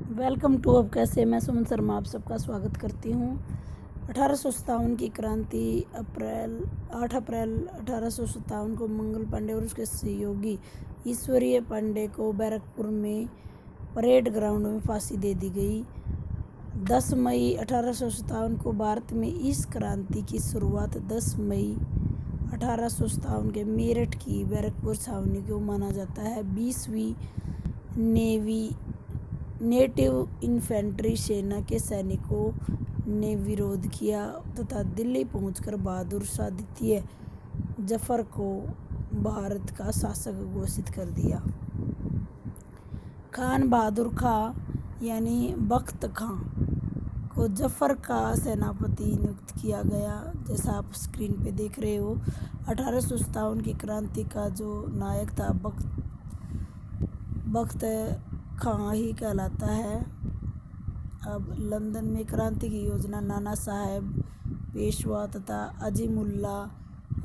Welcome to अब कैसे। मैं सुमन शर्मा आप सबका स्वागत करती हूँ। 1857 की क्रांति 8 अप्रैल 1857 को मंगल पांडे और उसके सहयोगी ईश्वरीय पांडे को बैरकपुर में परेड ग्राउंड में फांसी दे दी गई। 10 मई 1857 को भारत में इस क्रांति की शुरुआत 10 मई 1857 के मेरठ की बैरकपुर छावनी को माना जाता है। 20वीं नेटिव इन्फेंट्री सेना के सैनिकों ने विरोध किया तथा दिल्ली पहुंचकर बहादुर शाह द्वितीय जफर को भारत का शासक घोषित कर दिया। खान बहादुर खां यानी बख्त खां को जफर का सेनापति नियुक्त किया गया। जैसा आप स्क्रीन पे देख रहे हो, 1857 की क्रांति का जो नायक था बख्त खां ही कहलाता है। अब लंदन में क्रांति की योजना नाना साहेब पेशवा तथा अजीमुल्ला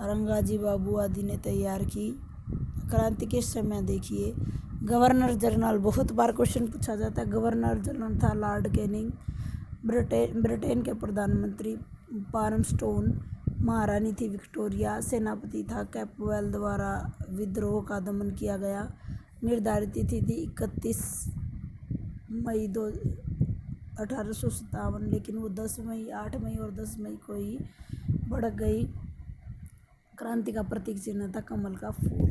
रंगाजी बाबू आदि ने तैयार की। क्रांति के समय देखिए, गवर्नर जनरल, बहुत बार क्वेश्चन पूछा जाता है। गवर्नर जनरल था लॉर्ड कैनिंग। ब्रिटेन के प्रधानमंत्री पार्मस्टोन। महारानी थी विक्टोरिया। सेनापति था कैपवेल। द्वारा विद्रोह का दमन किया गया। निर्धारित तिथि थी 31 मई 1857, लेकिन वो 8 मई और 10 मई को ही भड़क गई। क्रांति का प्रतीक चिन्ह था कमल का फूल।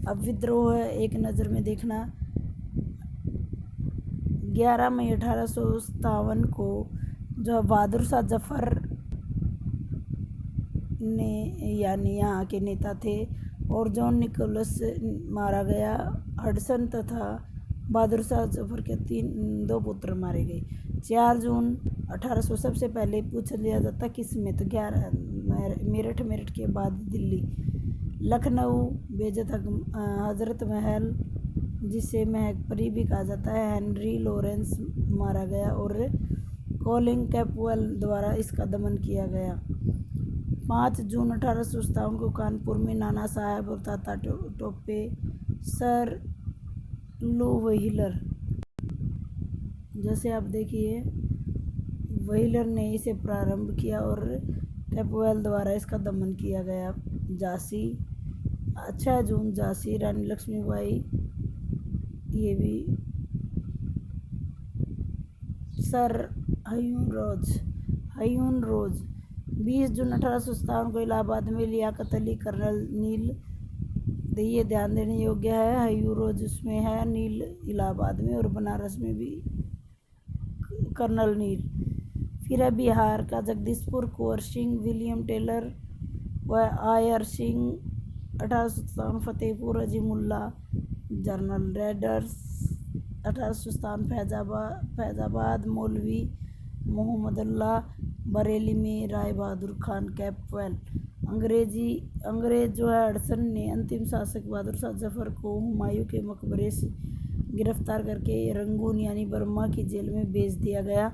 अब विद्रोह एक नज़र में देखना। 11 मई 1857 को जो बहादुर शाह जफर ने यानी यहाँ के नेता थे और जॉन निकोलस मारा गया। हडसन तथा बहादुर शाह जफर के 2 पुत्र मारे गए। 4 जून 1800 सबसे पहले पूछ लिया जाता किस में, तो 11 मेरठ के बाद दिल्ली। लखनऊ बेजत हजरत महल, जिसे महकपरी भी कहा जाता है, हेनरी लॉरेंस मारा गया और कॉलिंग कैपवेल द्वारा इसका दमन किया गया। 5 जून 1857 को कानपुर में नाना साहेब और ताता टोपे सर लू व्हीलर, जैसे आप देखिए, व्हीलर ने इसे प्रारंभ किया और कैपवेल द्वारा इसका दमन किया गया। झांसी 6 जून झांसी, रानी लक्ष्मीबाई, ये भी सर हयून रोज। 20 जून 1857 को इलाहाबाद में लियाकत अली, कर्नल नील, ये ध्यान देने योग्य है। हयून रोज उसमें है, नील इलाहाबाद में, और बनारस में भी कर्नल नील। फिर है बिहार का जगदीशपुर, कुंवर सिंह, विलियम टेलर व आयर सिंह। 1857 Fatehpur, Azimullah, general readers. 1857 फैजाबाद, मौलवी मोहम्मदुल्लाह। बरेली में राय बहादुर खान, कैपवेल। अंग्रेज जो है हडसन ने अंतिम शासक बहादुर शाह जफर को हुमायूं के मकबरे से गिरफ्तार करके रंगून यानी बर्मा की जेल में भेज दिया गया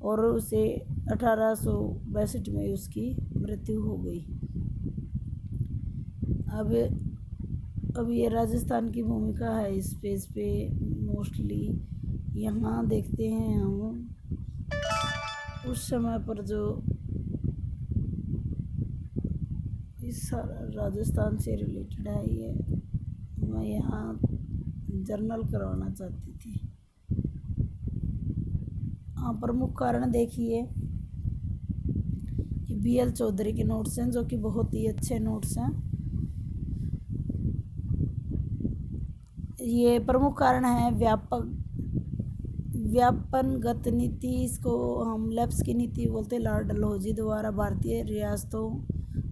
और उसे 1862 में उसकी मृत्यु हो गई। अब ये राजस्थान की भूमिका है इस पेज पे मोस्टली। यहाँ देखते हैं हम उस समय पर जो इस राजस्थान से रिलेटेड है, ये मैं यहाँ जर्नल करवाना चाहती थी। हाँ, प्रमुख कारण देखिए, BL चौधरी के नोट्स हैं जो कि बहुत ही अच्छे नोट्स हैं। ये प्रमुख कारण है व्यापनगत नीति, इसको हम लैप्स की नीति बोलते हैं। लॉर्ड डलहौजी द्वारा भारतीय रियासतों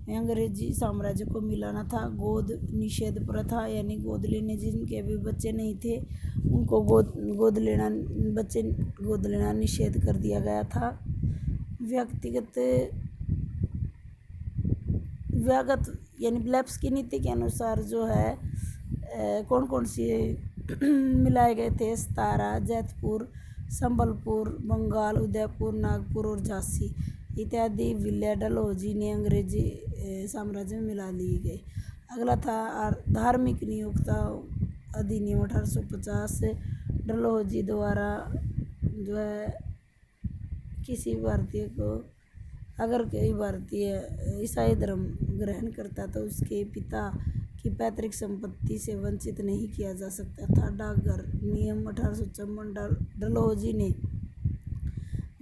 में अंग्रेजी साम्राज्य को मिलाना था। गोद निषेध प्रथा, यानी गोद लेने, जिनके भी बच्चे नहीं थे उनको गोद लेना निषेध कर दिया गया था। व्यक्तिगत यानी लैप्स की नीति के अनुसार जो है कौन कौन सी मिलाए गए थे, सतारा, जैतपुर, संबलपुर, बंगाल, उदयपुर, नागपुर और झांसी इत्यादि विलय डलहौजी ने अंग्रेजी साम्राज्य में मिला लिए गए। अगला था धार्मिक नियोक्ता अधिनियम 1850, डलहौजी द्वारा जो है किसी भारतीय को, अगर कोई भारतीय ईसाई धर्म ग्रहण करता तो उसके पिता की पैतृक संपत्ति से वंचित नहीं किया जा सकता था। डाकघर नियम 1854 डलहौजी ने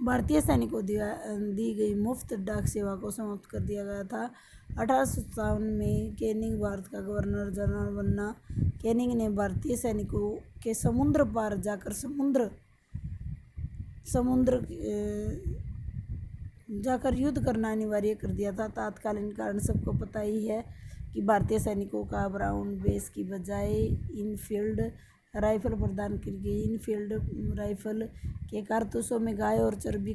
भारतीय सैनिकों को दी गई मुफ्त डाक सेवा को समाप्त कर दिया गया था। 1857 में कैनिंग भारत का गवर्नर जनरल बना। कैनिंग ने भारतीय सैनिकों के समुद्र पार जाकर युद्ध करना अनिवार्य कर दिया था। तत्कालीन कारण सबको पता ही है कि भारतीय सैनिकों का ब्राउन बेस की बजाय इनफील्ड राइफल प्रदान की गई। इनफील्ड राइफल के कारतूसों में गाय और चर्बी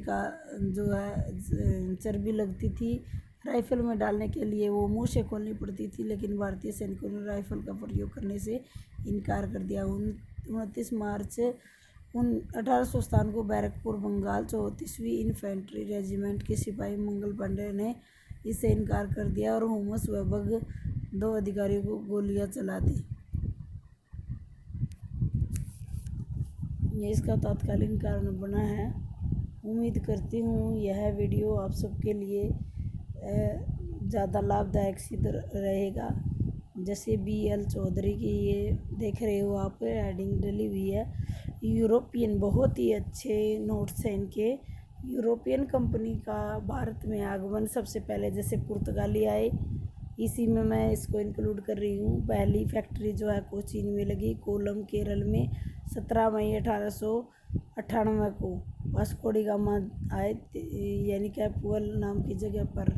लगती थी। राइफल में डालने के लिए वो मुंह से खोलनी पड़ती थी, लेकिन भारतीय सैनिकों ने राइफल का प्रयोग करने से इनकार कर दिया। 29 मार्च 1857 को बैरकपुर बंगाल 34वीं इन्फेंट्री रेजिमेंट के सिपाही मंगल पांडे ने इससे इनकार कर दिया और होम्स व बग 2 अधिकारियों को गोलियां चला दी। ये इसका तत्कालीन कारण बना है। उम्मीद करती हूँ यह वीडियो आप सबके लिए ज़्यादा लाभदायक सिद्ध रहेगा। जैसे BL चौधरी की ये देख रहे हो आप, हेडिंग डली हुई है। यूरोपियन बहुत ही अच्छे नोट्स हैं इनके। यूरोपियन कंपनी का भारत में आगमन सबसे पहले जैसे पुर्तगाली आए, इसी में मैं इसको इंक्लूड कर रही हूँ। पहली फैक्ट्री जो है कोचीन में लगी, कोलम केरल में 17 मई 1898 को। वास्को डी गामा आए, यानी कैपुअल नाम की जगह पर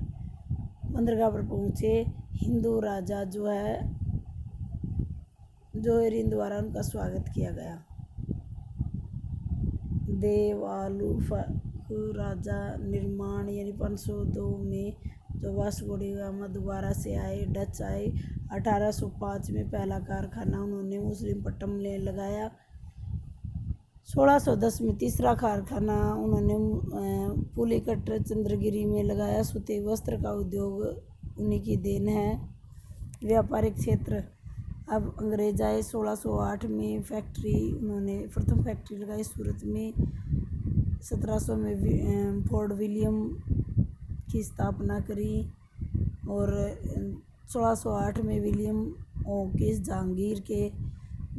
बंदरगाह पर पहुँचे। हिंदू राजा जो है जोहरीन द्वारा उनका स्वागत किया गया। देवालुफ राजा निर्माण यानी 502 में जो वास्को डी गामा दोबारा से आए, डच आए। 1805 में पहला कारखाना उन्होंने मुसलिमपट्टनम में लगाया। 1610 में तीसरा कारखाना उन्होंने पुलिकट चंद्रगिरी में लगाया। सूती वस्त्र का उद्योग उन्हीं की देन है। व्यापारिक क्षेत्र अब अंग्रेज आए। 1608 में उन्होंने प्रथम फैक्ट्री लगाई सूरत में। 1700 में फोर्ट विलियम की स्थापना करी और 1608 में विलियम ओकिस जहांगीर के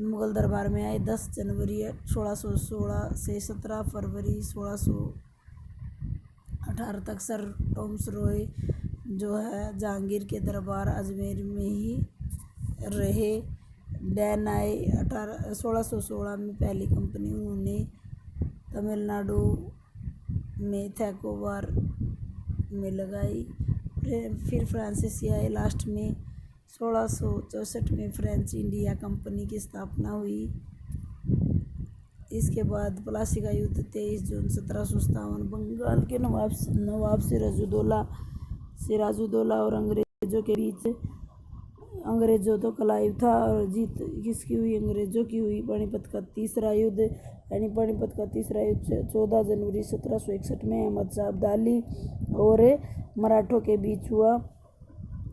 मुगल दरबार में आए। 10 जनवरी 1616 से 17 फरवरी 1618 तक सर टॉमस रॉय जो है जहांगीर के दरबार अजमेर में ही रहे। डैन आए। 1616 में पहली कंपनी उन्होंने तमिलनाडु में थैकोबार में लगाई। फिर फ्रांसीसी आए लास्ट में। 1664 में फ्रेंच इंडिया कंपनी की स्थापना हुई। इसके बाद प्लासी का युद्ध 23 जून 1757 बंगाल के नवाब सिराजुद्दौला और अंग्रेजों के बीच। अंग्रेजों तो क्लाइव था और जीत किसकी हुई? अंग्रेजों की हुई। पानीपत का तीसरा युद्ध 14 जनवरी 1761 में अहमद शाह अब्दाली और मराठों के बीच हुआ।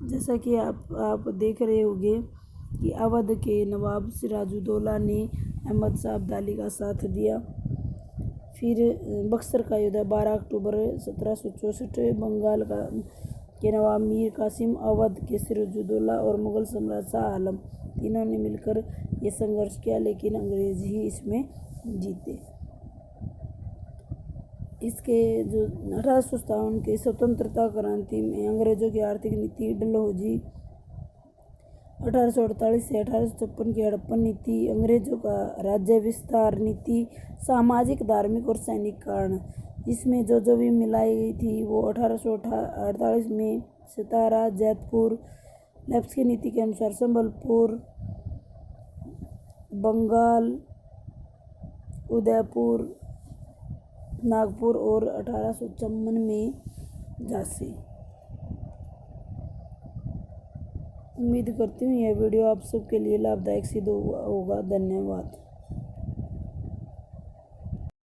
जैसा कि आप देख रहे होंगे कि अवध के नवाब सिराजुद्दौला ने अहमद शाह अब्दाली का साथ दिया। फिर बक्सर का युद्ध 12 अक्टूबर 1764 बंगाल के नवाब मीर कासिम, अवध के सिराजुद्दौला और मुगल सम्राट शाह आलम तीनों ने मिलकर ये संघर्ष किया, लेकिन अंग्रेज ही इसमें जीते। इसके जो 1857 के स्वतंत्रता क्रांति में अंग्रेजों की आर्थिक नीति डलहौजी 1848 से 1856 की हड़प्पन नीति, अंग्रेजों का राज्य विस्तार नीति, सामाजिक, धार्मिक और सैनिक कारण, इसमें जो भी मिलाई गई थी वो 1848 में सतारा, जैतपुर, लेप्स की नीति के अनुसार संबलपुर, बंगाल, उदयपुर, नागपुर और 1854 में झांसी। उम्मीद करती हूँ यह वीडियो आप सबके लिए लाभदायक सिद्ध होगा। धन्यवाद।